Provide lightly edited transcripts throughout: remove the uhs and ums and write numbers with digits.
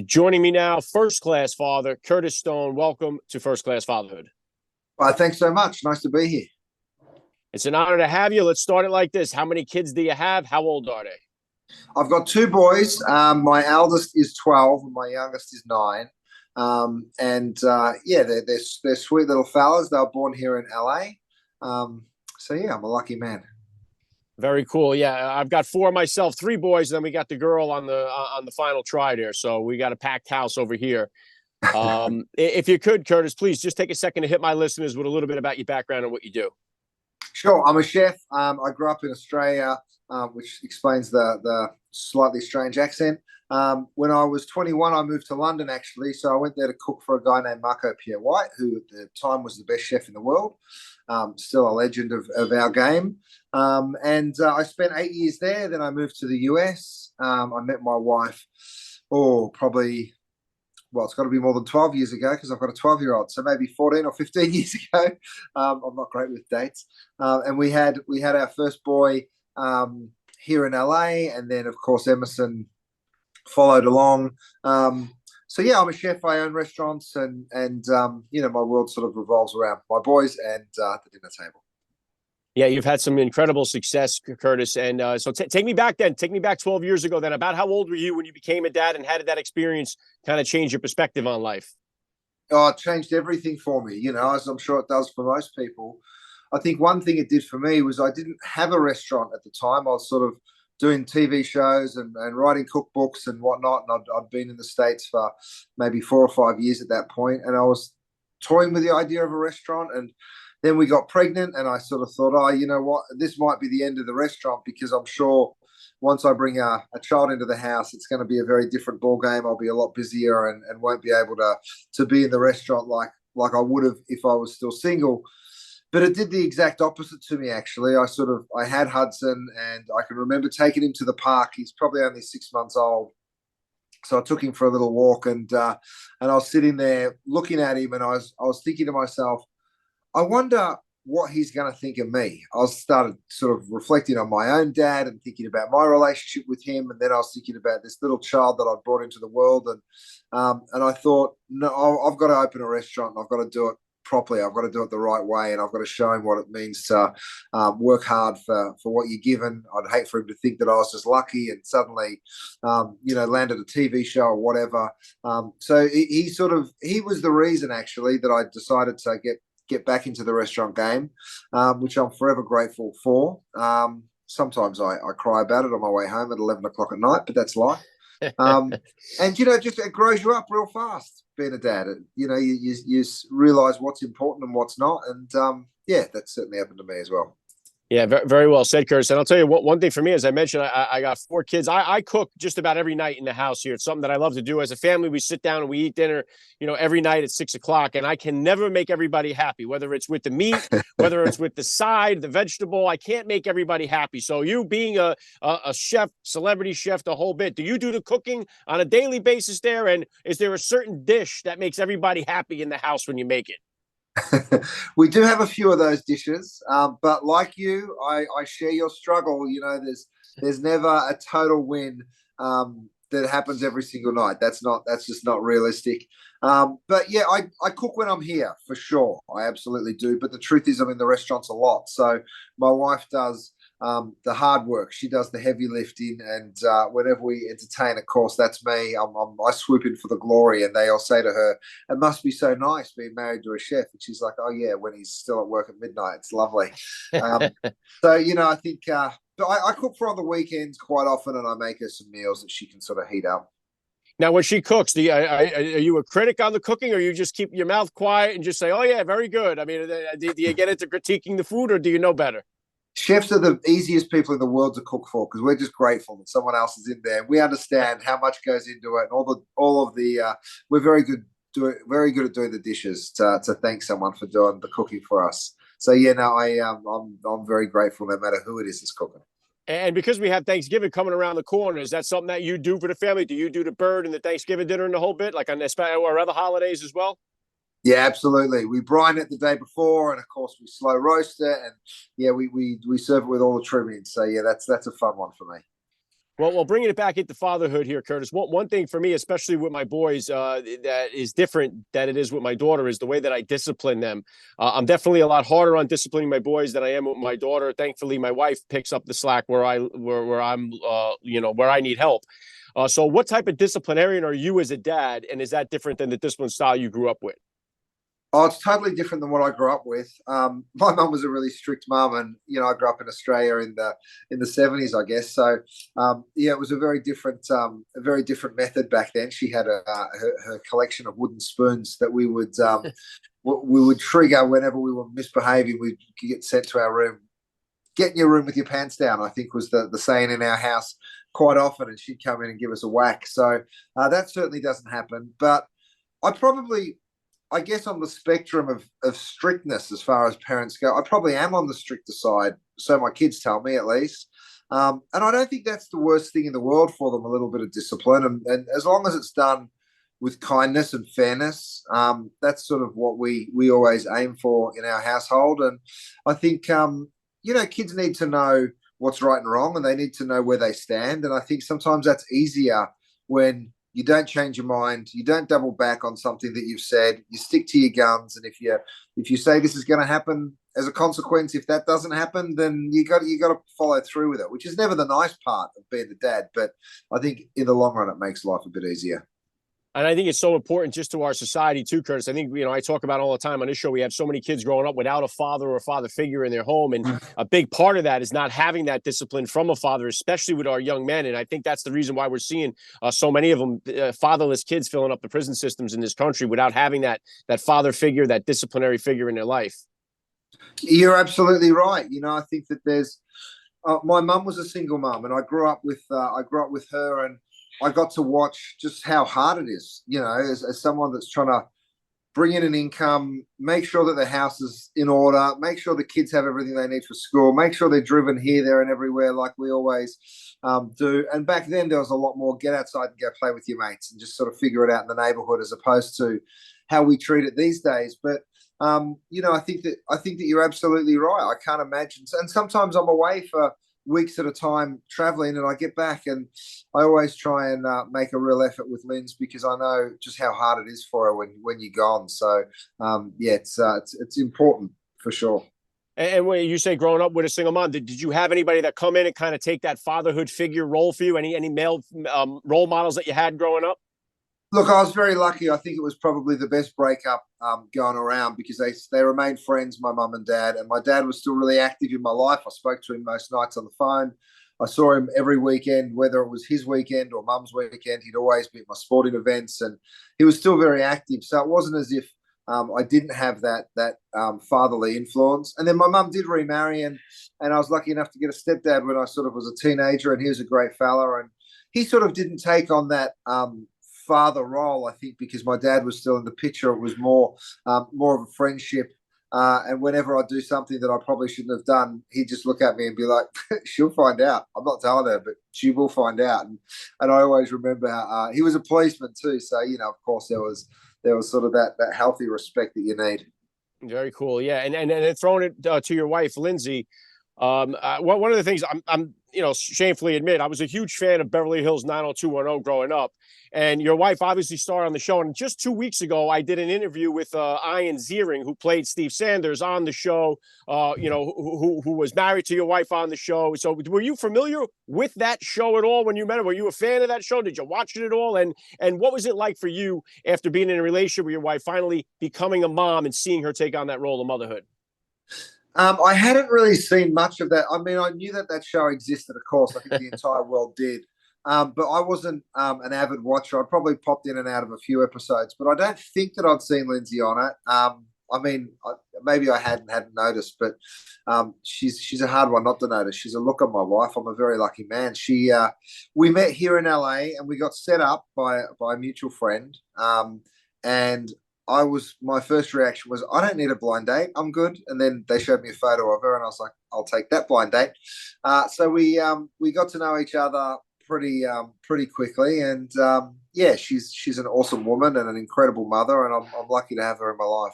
Joining me now, first class father, Curtis Stone. Welcome to First Class Fatherhood. Thanks so much. Nice to be here. It's an honor to have you. Let's start it like this. How many kids do you have? How old are they? I've got two boys. My eldest is 12 and my youngest is 9. Yeah, they're sweet little fellas. They were born here in LA. Yeah, I'm a lucky man. Very cool. Yeah, I've got 4 myself, 3 boys, and then we got the girl on the final try there. So we got a packed house over here. If you could, Curtis, please just take a second to hit my listeners with a little bit about your background and what you do. Sure. I'm a chef. I grew up in Australia, which explains the slightly strange accent. When I was 21, I moved to London, actually. So I went there to cook for a guy named Marco Pierre White, who at the time was the best chef in the world, still a legend of our game. I spent 8 years there. Then I moved to the US. I met my wife, probably, well, it's got to be more than 12 years ago because I've got a 12-year-old. So maybe 14 or 15 years ago. I'm not great with dates. And we had our first boy here in LA. And then, of course, Emerson followed along. Yeah, I'm a chef. I own restaurants. And my world sort of revolves around my boys and the dinner table. Yeah, you've had some incredible success, Curtis. And so take me back then. Take me back 12 years ago then. About how old were you when you became a dad, and how did that experience kind of change your perspective on life? Oh, it changed everything for me, as I'm sure it does for most people. I think one thing it did for me was I didn't have a restaurant at the time. I was sort of doing TV shows and writing cookbooks and whatnot. And I'd been in the States for maybe 4 or 5 years at that point. And I was toying with the idea of a restaurant. And then we got pregnant, and I sort of thought, oh, you know what, this might be the end of the restaurant, because I'm sure once I bring a child into the house, it's going to be a very different ball game. I'll be a lot busier and won't be able to be in the restaurant like I would have if I was still single. But it did the exact opposite to me, actually. I had Hudson, and I can remember taking him to the park. He's probably only 6 months old. So I took him for a little walk, and I was sitting there looking at him, and I was thinking to myself, I wonder what he's going to think of me. I started sort of reflecting on my own dad and thinking about my relationship with him. And then I was thinking about this little child that I'd brought into the world. And I thought, no, I've got to open a restaurant, and I've got to do it properly. I've got to do it the right way. And I've got to show him what it means to work hard for what you're given. I'd hate for him to think that I was just lucky and suddenly, landed a TV show or whatever. So he was the reason, actually, that I decided to get back into the restaurant game, which I'm forever grateful for. Sometimes I cry about it on my way home at 11 o'clock at night, but that's life. Just it grows you up real fast being a dad. You realize what's important and what's not. And that certainly happened to me as well. Yeah, very well said, Curtis. And I'll tell you what, one thing for me, as I mentioned, I got 4 kids. I cook just about every night in the house here. It's something that I love to do. As a family, we sit down and we eat dinner, every night at 6 o'clock. And I can never make everybody happy, whether it's with the meat, whether it's with the side, the vegetable. I can't make everybody happy. So you being a chef, celebrity chef, the whole bit, do you do the cooking on a daily basis there? And is there a certain dish that makes everybody happy in the house when you make it? We do have a few of those dishes, but like you, I share your struggle. There's never a total win that happens every single night. That's just not realistic. But yeah, I cook when I'm here for sure. I absolutely do. But the truth is, I'm in the restaurants a lot. So my wife does the hard work. She does the heavy lifting, and whenever we entertain, of course, that's me. I swoop in for the glory, and they all say to her, "It must be so nice being married to a chef." And she's like, "Oh yeah, when he's still at work at midnight, it's lovely." I think. But I cook for on the weekends quite often, and I make her some meals that she can sort of heat up. Now, when she cooks, are you a critic on the cooking, or you just keep your mouth quiet and just say, "Oh yeah, very good"? I mean, do you get into critiquing the food, or do you know better? Chefs are the easiest people in the world to cook for, because we're just grateful that someone else is in there. We understand how much goes into it, and we're very good at doing the dishes to thank someone for doing the cooking for us. So yeah, no, I'm very grateful no matter who it is that's cooking. And because we have Thanksgiving coming around the corner, is that something that you do for the family? Do you do the bird and the Thanksgiving dinner and the whole bit, like on this or other holidays as well? Yeah, absolutely. We brine it the day before, and of course we slow roast it, and yeah, we serve it with all the trimmings. So yeah, that's a fun one for me. Well, bringing it back into fatherhood here, Curtis. One thing for me, especially with my boys, that is different than it is with my daughter, is the way that I discipline them. I'm definitely a lot harder on disciplining my boys than I am with my daughter. Thankfully, my wife picks up the slack where I'm, where I need help. So, what type of disciplinarian are you as a dad, and is that different than the discipline style you grew up with? Oh, it's totally different than what I grew up with. My mum was a really strict mum, and I grew up in Australia in the 70s, I guess. So, yeah, it was a very different method back then. She had her collection of wooden spoons that we would trigger whenever we were misbehaving. We'd get sent to our room. Get in your room with your pants down, I think was the saying in our house quite often, and she'd come in and give us a whack. So that certainly doesn't happen. But I probably I guess on the spectrum of strictness as far as parents go, I probably am on the stricter side. So my kids tell me at least. And I don't think that's the worst thing in the world for them, a little bit of discipline. And as long as it's done with kindness and fairness, that's sort of what we always aim for in our household. And I think, kids need to know what's right and wrong, and they need to know where they stand. And I think sometimes that's easier when you don't change your mind, you don't double back on something that you've said, you stick to your guns. And if you say this is going to happen as a consequence, if that doesn't happen, then you got to follow through with it, which is never the nice part of being the dad. But I think in the long run, it makes life a bit easier. And I think it's so important just to our society too, Curtis. I think, I talk about all the time on this show, we have so many kids growing up without a father or a father figure in their home. And a big part of that is not having that discipline from a father, especially with our young men. And I think that's the reason why we're seeing so many of them, fatherless kids filling up the prison systems in this country without having that father figure, that disciplinary figure in their life. You're absolutely right. I think that there's my mum was a single mum, and I grew up with her, and I got to watch just how hard it is, as someone that's trying to bring in an income, make sure that the house is in order, make sure the kids have everything they need for school, make sure they're driven here, there, and everywhere like we always do. And back then, there was a lot more get outside and go play with your mates and just sort of figure it out in the neighborhood, as opposed to how we treat it these days. But I think that you're absolutely right. I can't imagine, and sometimes I'm away for weeks at a time traveling, and I get back, and I always try and make a real effort with Linz, because I know just how hard it is for her when you're gone. So it's important for sure. And when you say growing up with a single mom, did you have anybody that come in and kind of take that fatherhood figure role for you? Any male role models that you had growing up? Look, I was very lucky. I think it was probably the best breakup going around, because they remained friends, my mum and dad, and my dad was still really active in my life. I spoke to him most nights on the phone. I saw him every weekend, whether it was his weekend or mum's weekend. He'd always be at my sporting events, and he was still very active. So it wasn't as if I didn't have that fatherly influence. And then my mum did remarry, and I was lucky enough to get a stepdad when I sort of was a teenager, and he was a great fella. And he sort of didn't take on that father role, I think, because my dad was still in the picture. It was more of a friendship. And whenever I do something that I probably shouldn't have done, he'd just look at me and be like, she'll find out. I'm not telling her, but she will find out. And I always remember how he was a policeman too. So, of course, there was sort of that healthy respect that you need. Very cool. Yeah. And then throwing it to your wife, Lindsay. One of the things I'm shamefully admit, I was a huge fan of Beverly Hills 90210 growing up. And your wife obviously starred on the show. And just 2 weeks ago, I did an interview with Ian Ziering, who played Steve Sanders on the show, who was married to your wife on the show. So were you familiar with that show at all when you met her? Were you a fan of that show? Did you watch it at all? And what was it like for you after being in a relationship with your wife, finally becoming a mom and seeing her take on that role of motherhood? I hadn't really seen much of that. I mean, I knew that show existed, of course. I think the entire world did. But I wasn't an avid watcher. I probably popped in and out of a few episodes, but I don't think that I'd seen Lindsay on it. I mean, maybe I hadn't noticed, but she's a hard one not to notice. She's a looker, my wife. I'm a very lucky man. We met here in LA, and we got set up by a mutual friend. And my first reaction was, I don't need a blind date. I'm good. And then they showed me a photo of her, and I was like, I'll take that blind date. So we got to know each other pretty quickly, and she's an awesome woman and an incredible mother, and I'm lucky to have her in my life.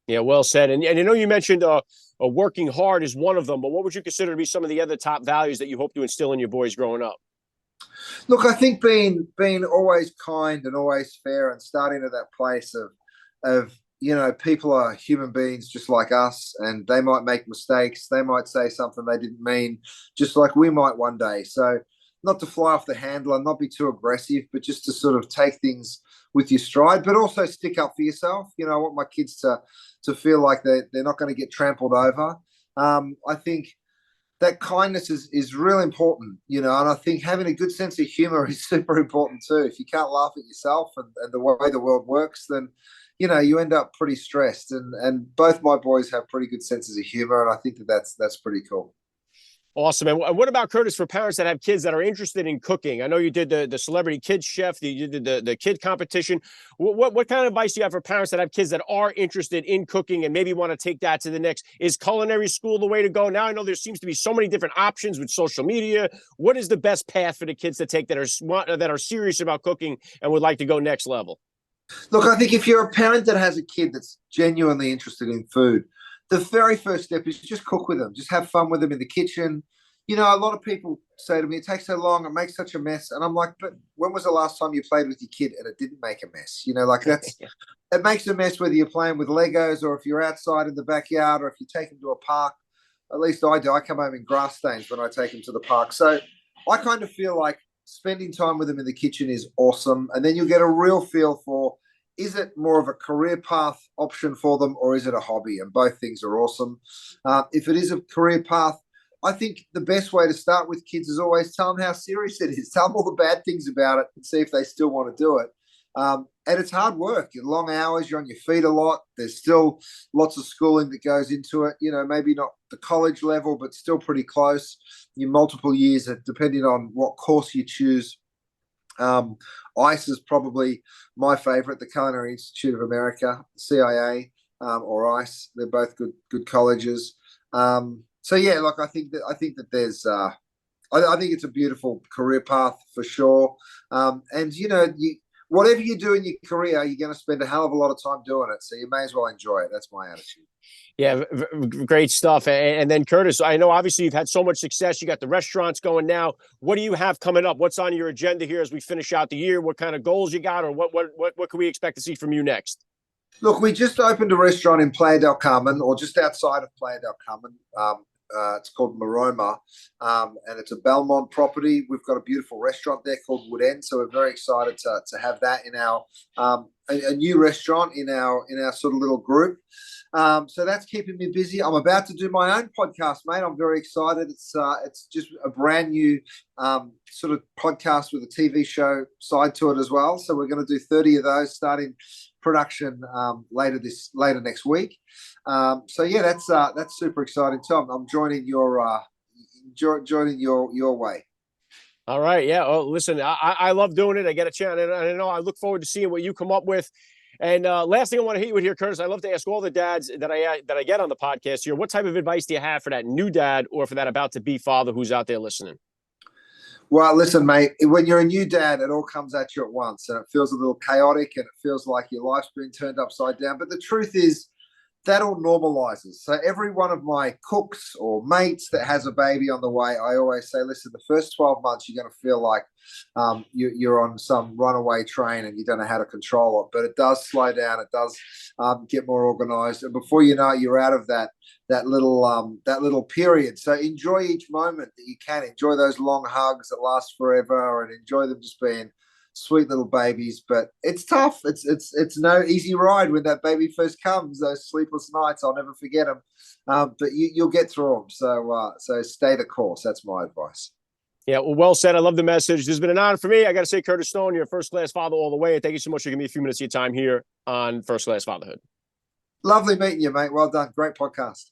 Yeah, well said. And you mentioned working hard is one of them, but what would you consider to be some of the other top values that you hope to instill in your boys growing up? Look, I think being always kind and always fair, and starting at that place of people are human beings just like us, and they might make mistakes. They might say something they didn't mean, just like we might one day. So not to fly off the handle and not be too aggressive, but just to sort of take things with your stride, but also stick up for yourself. I want my kids to feel like they're not going to get trampled over. I think that kindness is really important, and I think having a good sense of humor is super important too. If you can't laugh at yourself and the way the world works, then you end up pretty stressed. And both my boys have pretty good senses of humor, and I think that's pretty cool. Awesome. And what about, Curtis, for parents that have kids that are interested in cooking? I know you did the celebrity kids chef, you did the kid competition. What kind of advice do you have for parents that have kids that are interested in cooking and maybe want to take that to the next? Is culinary school the way to go? Now I know there seems to be so many different options with social media. What is the best path for the kids to take that are serious about cooking and would like to go next level? Look, I think if you're a parent that has a kid that's genuinely interested in food, the very first step is just cook with them. Just have fun with them in the kitchen. A lot of people say to me, it takes so long, it makes such a mess. And I'm like, but when was the last time you played with your kid and it didn't make a mess? It makes a mess whether you're playing with Legos or if you're outside in the backyard or if you take them to a park. At least I do. I come home in grass stains when I take them to the park. So I kind of feel like spending time with them in the kitchen is awesome. And then you'll get a real feel for, is it more of a career path option for them, or is it a hobby? And both things are awesome. If it is a career path, I think the best way to start with kids is always tell them how serious it is. Tell them all the bad things about it and see if they still want to do it. And it's hard work. You're long hours. You're on your feet a lot. There's still lots of schooling that goes into it. Maybe not the college level, but still pretty close. Your multiple years, depending on what course you choose. ICE is probably my favorite, the Culinary Institute of America, CIA, or ICE. They're both good colleges. So yeah, like I think that there's I think it's a beautiful career path for sure. And whatever you do in your career, you're going to spend a hell of a lot of time doing it. So you may as well enjoy it. That's my attitude. Yeah, great stuff. And then, Curtis, I know obviously you've had so much success. You got the restaurants going now. What do you have coming up? What's on your agenda here as we finish out the year? What kind of goals you got, or what can we expect to see from you next? Look, we just opened a restaurant in Playa del Carmen, or just outside of Playa del Carmen. It's called Maroma, and it's a Belmont property. We've got a beautiful restaurant there called MAUDE and GWEN, so we're very excited to have that in our a new restaurant in our sort of little group. So that's keeping me busy. I'm about to do my own podcast, mate. I'm very excited. It's just a brand new sort of podcast with a TV show side to it as well. So we're going to do 30 of those, starting production later next week. So yeah, that's super exciting too. I'm joining your way. All right. Yeah. Oh, listen, I love doing it. I get a chance, and I know I look forward to seeing what you come up with. And last thing I want to hit you with here, Curtis, I love to ask all the dads that I get on the podcast here, what type of advice do you have for that new dad or for that about to be father who's out there listening? Well, listen, mate, when you're a new dad, it all comes at you at once, and it feels a little chaotic, and it feels like your life's been turned upside down. But the truth is, that all normalizes. So every one of my cooks or mates that has a baby on the way, I always say, listen, the first 12 months, you're going to feel like you're on some runaway train and you don't know how to control it. But it does slow down. It does get more organized. And before you know it, you're out of that little period. So enjoy each moment that you can. Enjoy those long hugs that last forever, and enjoy them just being sweet little babies. But it's tough. It's no easy ride when that baby first comes. Those sleepless nights, I'll never forget them. But you'll get through them. So stay the course. That's my advice. Yeah, well said. I love the message. This has been an honor for me. I got to say, Curtis Stone, you're a first-class father all the way. Thank you so much for giving me a few minutes of your time here on First Class Fatherhood. Lovely meeting you, mate. Well done. Great podcast.